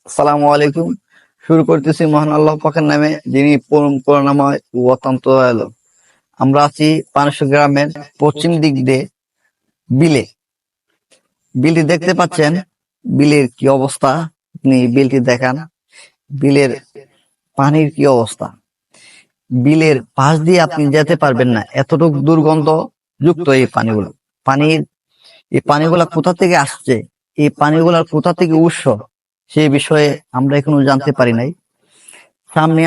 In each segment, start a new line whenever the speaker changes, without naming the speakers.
আসসালামু আলাইকুম। শুরু করতেছি মহান আল্লাহ পাকের নামে, যিনি পরম করুণাময় ও অত্যন্ত দয়ালু। আমরা আছি পানেশ্বর গ্রামের পশ্চিম দিক দিয়ে বিলে। বিলটি দেখতে পাচ্ছেন, বিলের কি অবস্থা আপনি বিলটি দেখান। বিলের পানির কি অবস্থা, বিলের পাশ দিয়ে আপনি যেতে পারবেন না, এতটুকু দুর্গন্ধ যুক্ত এই পানিগুলো। পানির এই পানিগুলা কোথা থেকে আসছে, এই পানিগুলার কোথা থেকে উৎস, সেই বিষয়ে আমরা এখনো জানতে পারি নাই।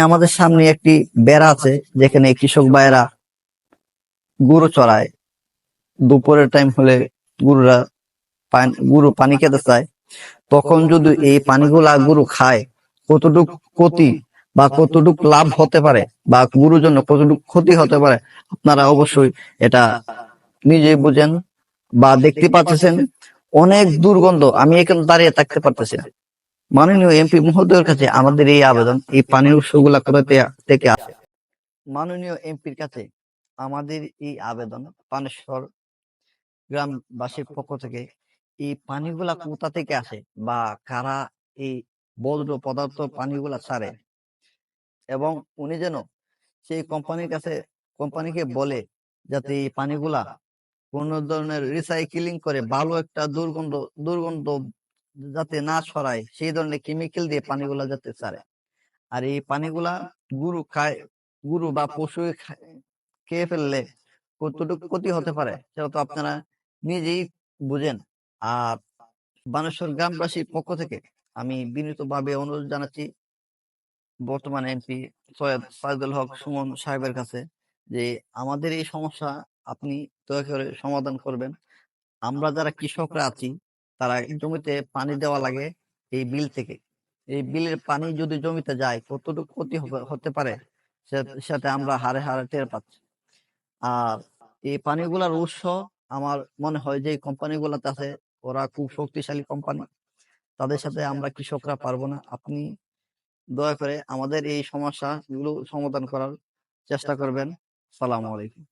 আমাদের সামনে একটি বেড়া আছে, যেখানে কৃষক ভাইয়েরা গরু চড়ায়। দুপুরের টাইম হলে গরুরা গরু পানি খেতে চায়, তখন যদি এই পানিগুলা গরু খায়, কতটুক ক্ষতি বা কতটুক লাভ হতে পারে, বা গরুর জন্য কতটুক ক্ষতি হতে পারে, আপনারা অবশ্যই এটা নিজেই বুঝেন বা দেখতে পাচ্ছেন। অনেক দুর্গন্ধ, আমি এখানে দাঁড়িয়ে থাকতে পারতেছি না। মাননীয় এমপি মহোদয়ের কাছে আমাদের এই আবেদন, এই পানির উৎসগুলা কোথা থেকে আসে। মাননীয় এমপির কাছে আমাদের এই আবেদন, পানেশ্বর গ্রামবাসীর পক্ষ থেকে, এই পানিগুলা কোথা থেকে আসে বা কারা এই বর্জ্য পদার্থ পানিগুলা ছাড়ে, এবং উনি যেন সেই কোম্পানিকে বলে যাতে এই পানিগুলা কোন ধরনের রিসাইক্লিং করে ভালো একটা দুর্গন্ধ দুর্গন্ধ যাতে না ছড়ায়, সেই ধরনের কেমিক্যাল দিয়ে পানিগুলা যাতে ছাড়ে। আর এই পানিগুলা গরু খায়, গরু বা পশু খেয়ে ফেললে কতটুকু ক্ষতি হতে পারে, সেটা তো আপনারা নিজেই বুঝেন। আর বানেশ্বর গ্রামবাসীর পক্ষ থেকে আমি বিনীতভাবে অনুরোধ জানাচ্ছি বর্তমান এমপি সৈয়দ সাইদুল হক সুমন সাহেবের কাছে, যে আমাদের এই সমস্যা আপনি দয়া করে সমাধান করবেন। আমরা যারা কৃষকরা আছি, তারা জমিতে পানি দেওয়া লাগে এই বিল থেকে। এই বিলের পানি যদি জমিতে যায়, কতটুকু ক্ষতি হতে পারে, সাথে আমরা হারে হারে টের পাচ্ছি। আর এই পানিগুলার উৎস আমার মনে হয় যে কোম্পানি গুলাতে আছে, ওরা খুব শক্তিশালী কোম্পানি, তাদের সাথে আমরা কৃষকরা পারবো না। আপনি দয়া করে আমাদের এই সমস্যা গুলো সমাধান করার চেষ্টা করবেন। সালাম আলাইকুম।